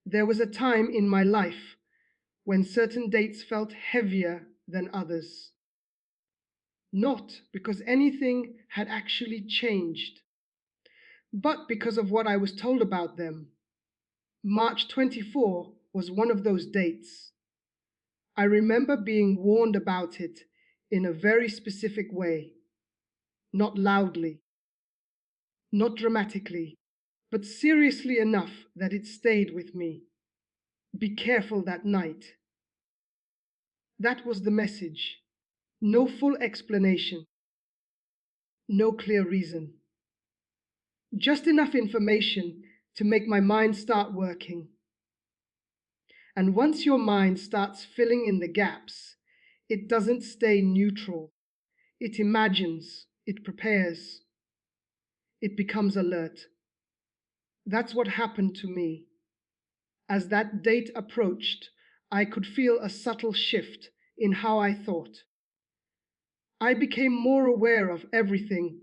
There was a time in my life when certain dates felt heavier than others. Not because anything had actually changed, but because of what I was told about them. March 24 was one of those dates. I remember being warned about it in a very specific way, not loudly, not dramatically, but seriously enough that it stayed with me. Be careful that night. That was the message. No full explanation, no clear reason. Just enough information to make my mind start working. And once your mind starts filling in the gaps, it doesn't stay neutral. It imagines, it prepares, it becomes alert. That's what happened to me. As that date approached, I could feel a subtle shift in how I thought. I became more aware of everything,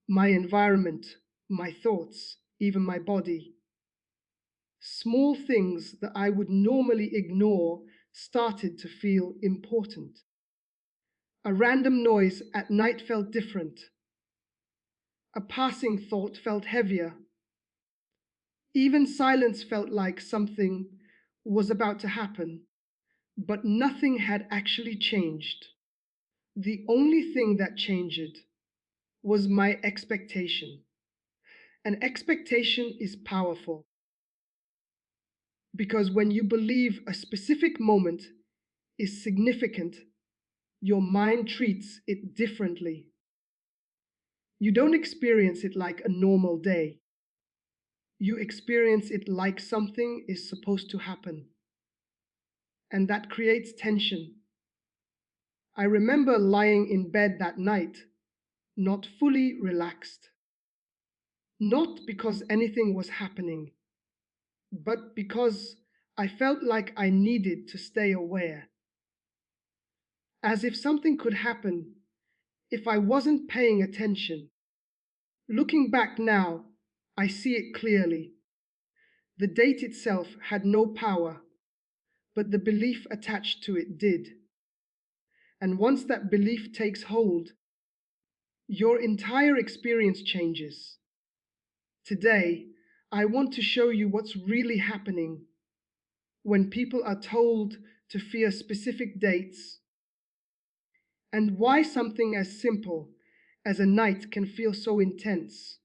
my environment, my thoughts, even my body. Small things that I would normally ignore started to feel important. A random noise at night felt different. A passing thought felt heavier. Even silence felt like something was about to happen, but nothing had actually changed. The only thing that changed was my expectation. And expectation is powerful because when you believe a specific moment is significant, your mind treats it differently. You don't experience it like a normal day. You experience it like something is supposed to happen. And that creates tension. I remember lying in bed that night, not fully relaxed. Not because anything was happening, but because I felt like I needed to stay aware. As if something could happen if I wasn't paying attention. Looking back now, I see it clearly. The date itself had no power, but the belief attached to it did. And once that belief takes hold, your entire experience changes. Today, I want to show you what's really happening when people are told to fear specific dates, and why something as simple as a night can feel so intense.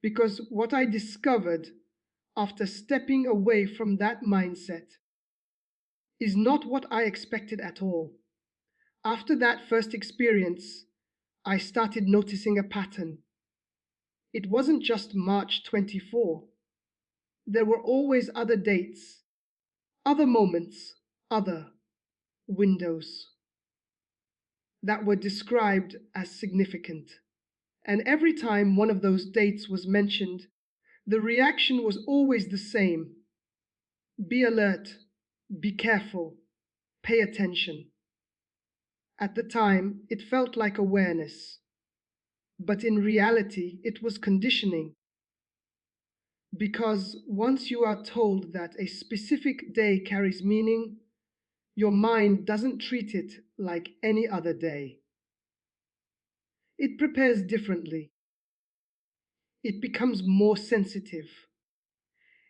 Because what I discovered after stepping away from that mindset is not what I expected at all. After that first experience, I started noticing a pattern. It wasn't just March 24. There were always other dates, other moments, other windows that were described as significant. And every time one of those dates was mentioned, the reaction was always the same. Be alert, be careful, pay attention. At the time, it felt like awareness, but in reality, it was conditioning. Because once you are told that a specific day carries meaning, your mind doesn't treat it like any other day. It prepares differently. It becomes more sensitive.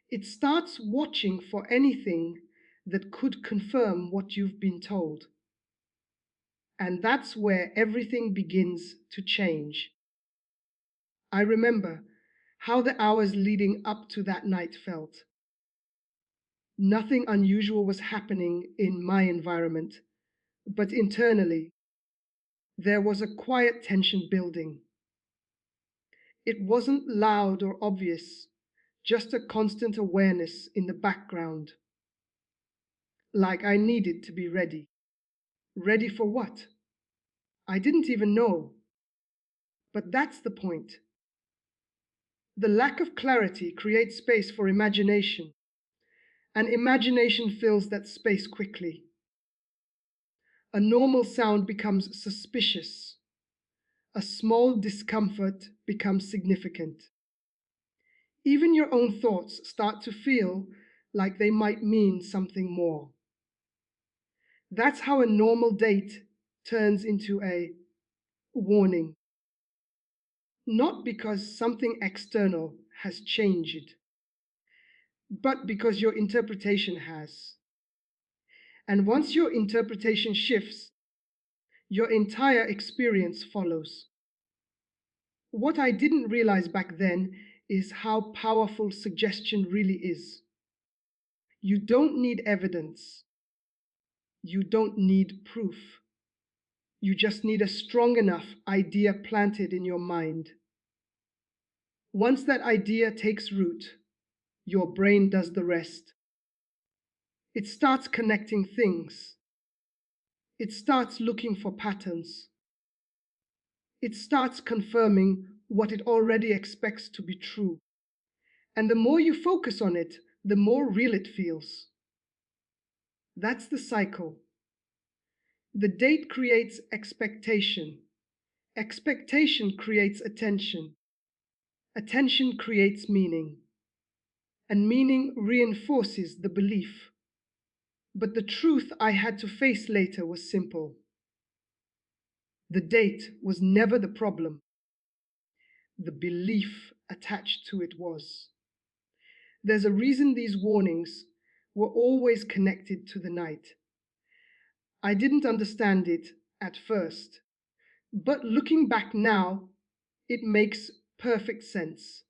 It starts watching for anything that could confirm what you've been told. And that's where everything begins to change. I remember how the hours leading up to that night felt. Nothing unusual was happening in my environment, but internally, there was a quiet tension building. It wasn't loud or obvious, just a constant awareness in the background. Like I needed to be ready. Ready for what? I didn't even know. But that's the point. The lack of clarity creates space for imagination, and imagination fills that space quickly. A normal sound becomes suspicious. A small discomfort becomes significant. Even your own thoughts start to feel like they might mean something more. That's how a normal date turns into a warning. Not because something external has changed, but because your interpretation has. And once your interpretation shifts, your entire experience follows. What I didn't realize back then is how powerful suggestion really is. You don't need evidence. You don't need proof. You just need a strong enough idea planted in your mind. Once that idea takes root, your brain does the rest. It starts connecting things. It starts looking for patterns. It starts confirming what it already expects to be true. And the more you focus on it, the more real it feels. That's the cycle. The date creates expectation. Expectation creates attention. Attention creates meaning. And meaning reinforces the belief. But the truth I had to face later was simple. The date was never the problem. The belief attached to it was. There's a reason these warnings were always connected to the night. I didn't understand it at first, but looking back now, it makes perfect sense.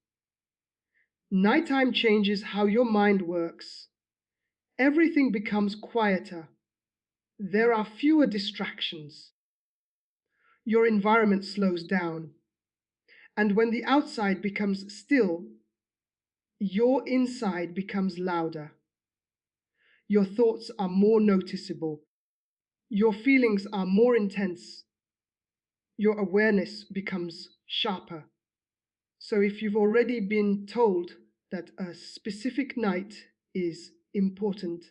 Nighttime changes how your mind works. Everything becomes quieter. There are fewer distractions. Your environment slows down. And when the outside becomes still, your inside becomes louder. Your thoughts are more noticeable. Your feelings are more intense. Your awareness becomes sharper. So if you've already been told that a specific night is important,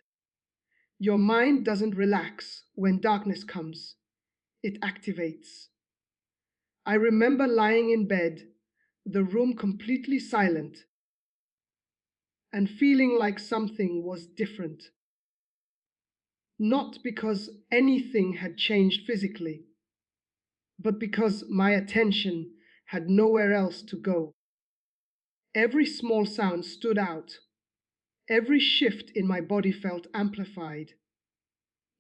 your mind doesn't relax when darkness comes. It activates. I remember lying in bed, the room completely silent, and feeling like something was different. Not because anything had changed physically, but because my attention had nowhere else to go. Every small sound stood out. Every shift in my body felt amplified.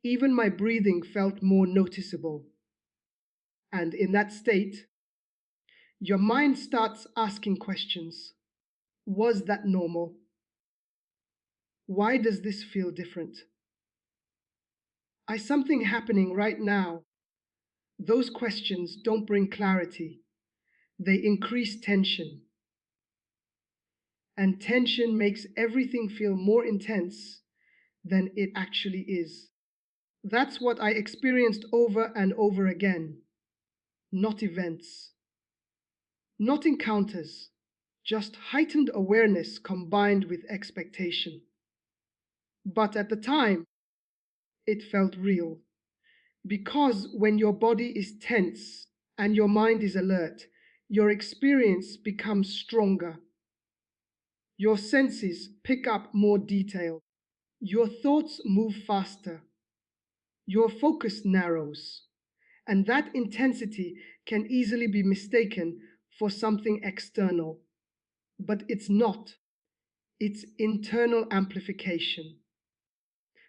Even my breathing felt more noticeable. And in that state, your mind starts asking questions. Was that normal? Why does this feel different? Is something happening right now? Those questions don't bring clarity. They increase tension. And tension makes everything feel more intense than it actually is. That's what I experienced over and over again. Not events, not encounters, just heightened awareness combined with expectation. But at the time, it felt real. Because when your body is tense and your mind is alert, your experience becomes stronger. Your senses pick up more detail. Your thoughts move faster. Your focus narrows. And that intensity can easily be mistaken for something external. But it's not. It's internal amplification.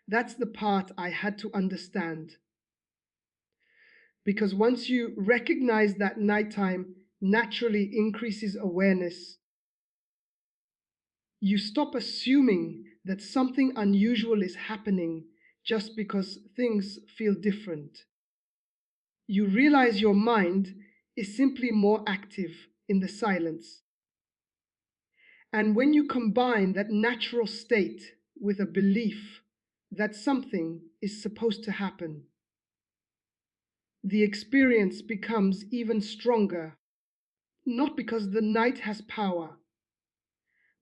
That's the part I had to understand. Because once you recognize that nighttime naturally increases awareness, you stop assuming that something unusual is happening just because things feel different. You realize your mind is simply more active in the silence. And when you combine that natural state with a belief that something is supposed to happen, the experience becomes even stronger, not because the night has power,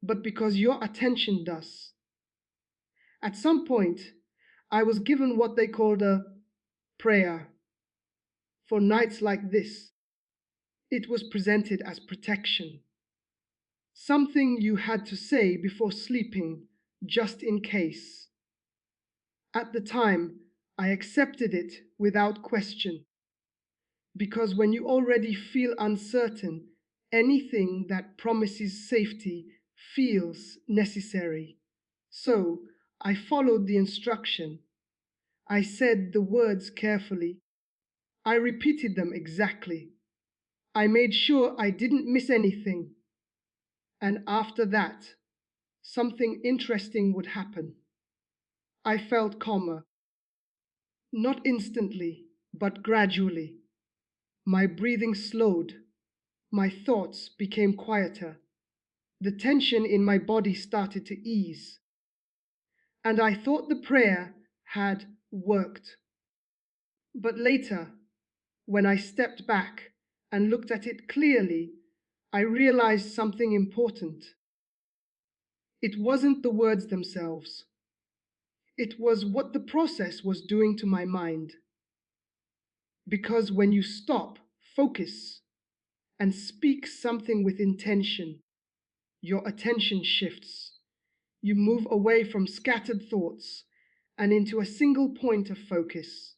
but because your attention does. At some point, I was given what they called a prayer for nights like this. It was presented as protection. something you had to say before sleeping, just in case. At the time, I accepted it without question, because when you already feel uncertain, anything that promises safety feels necessary. So I followed the instruction. I said the words carefully. I repeated them exactly. I made sure I didn't miss anything. And after that, something interesting would happen. I felt calmer. Not instantly, but gradually. My breathing slowed. My thoughts became quieter. The tension in my body started to ease. And I thought the prayer had worked. But later, when I stepped back and looked at it clearly, I realized something important. It wasn't the words themselves. It was what the process was doing to my mind. Because when you stop, focus, and speak something with intention, your attention shifts. You move away from scattered thoughts and into a single point of focus.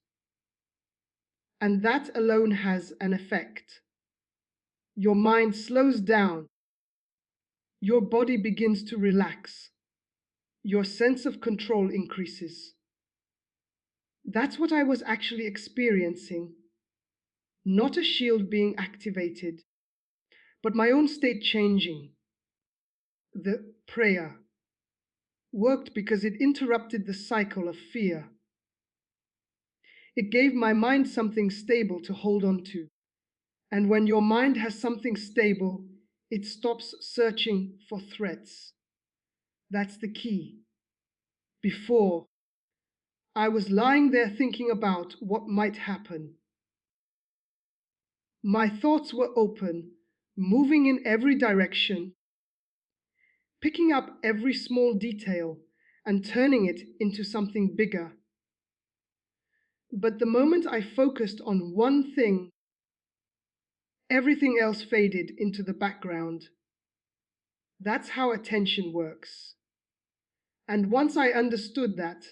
And that alone has an effect. Your mind slows down. Your body begins to relax. Your sense of control increases. That's what I was actually experiencing. Not a shield being activated, but my own state changing. The prayer worked because it interrupted the cycle of fear. It gave my mind something stable to hold on to. And when your mind has something stable, it stops searching for threats. That's the key. Before, I was lying there thinking about what might happen. My thoughts were open, moving in every direction, picking up every small detail and turning it into something bigger. But the moment I focused on one thing, everything else faded into the background. That's how attention works. And once I understood that,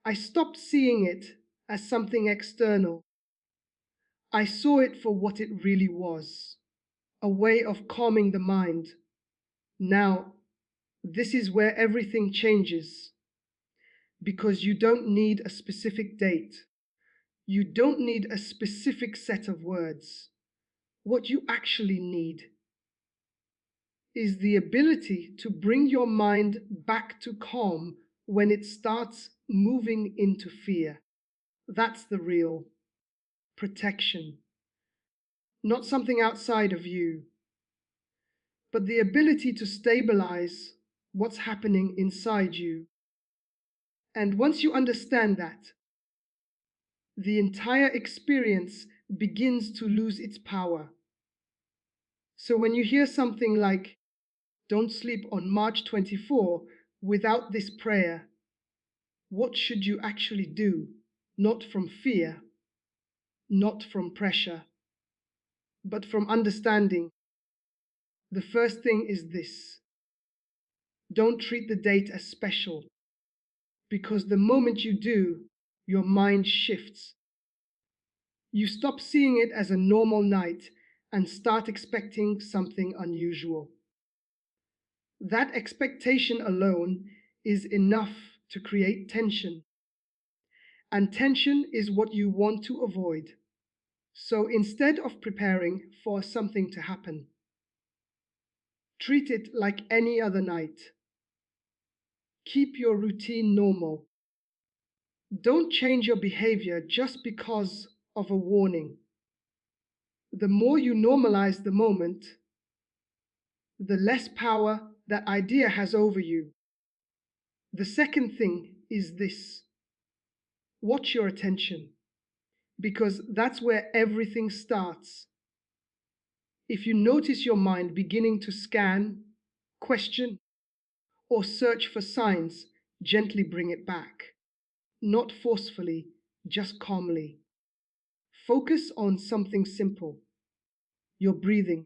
I stopped seeing it as something external. I saw it for what it really was, a way of calming the mind. Now, this is where everything changes, because you don't need a specific date. You don't need a specific set of words. What you actually need is the ability to bring your mind back to calm when it starts moving into fear. That's the real protection. Not something outside of you, but the ability to stabilize what's happening inside you. And once you understand that, the entire experience begins to lose its power. So when you hear something like, "Don't sleep on March 24 without this prayer," what should you actually do? Not from fear, not from pressure, but from understanding. The first thing is this: don't treat the date as special, because the moment you do, your mind shifts. You stop seeing it as a normal night and start expecting something unusual. That expectation alone is enough to create tension. And tension is what you want to avoid. So instead of preparing for something to happen, treat it like any other night. Keep your routine normal. Don't change your behavior just because of a warning. The more you normalize the moment, the less power that idea has over you. The second thing is this: watch your attention, because that's where everything starts. If you notice your mind beginning to scan, question, or search for signs, gently bring it back. Not forcefully, just calmly. Focus on something simple: your breathing.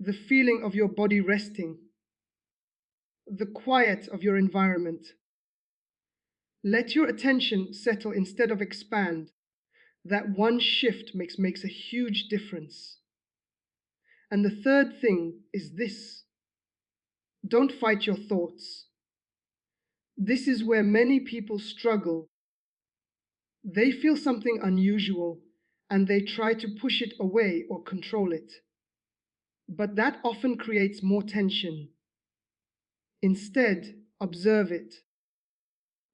the feeling of your body resting, the quiet of your environment. Let your attention settle instead of expand. That one shift makes a huge difference. And the third thing is this: don't fight your thoughts. This is where many people struggle. They feel something unusual and they try to push it away or control it. But that often creates more tension. Instead, observe it.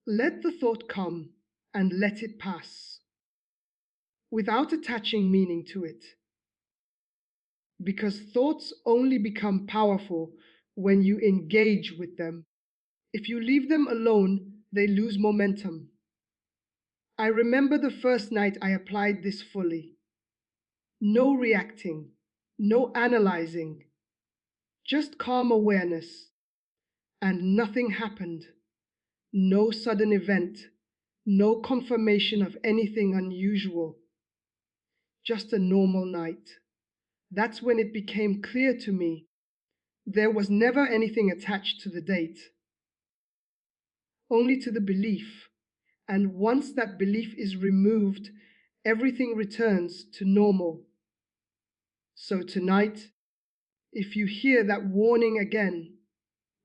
Let the thought come and let it pass without attaching meaning to it. Because thoughts only become powerful when you engage with them. If you leave them alone, they lose momentum. I remember the first night I applied this fully. No reacting, no analyzing, just calm awareness. And nothing happened. No sudden event, no confirmation of anything unusual. Just a normal night. That's when it became clear to me there was never anything attached to the date, only to the belief. And once that belief is removed, everything returns to normal. So tonight, if you hear that warning again,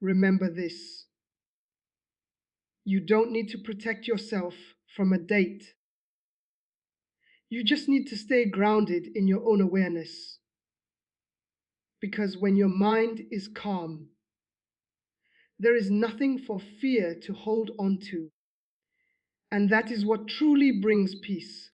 remember this: you don't need to protect yourself from a date. You just need to stay grounded in your own awareness. Because when your mind is calm, there is nothing for fear to hold on to. And that is what truly brings peace.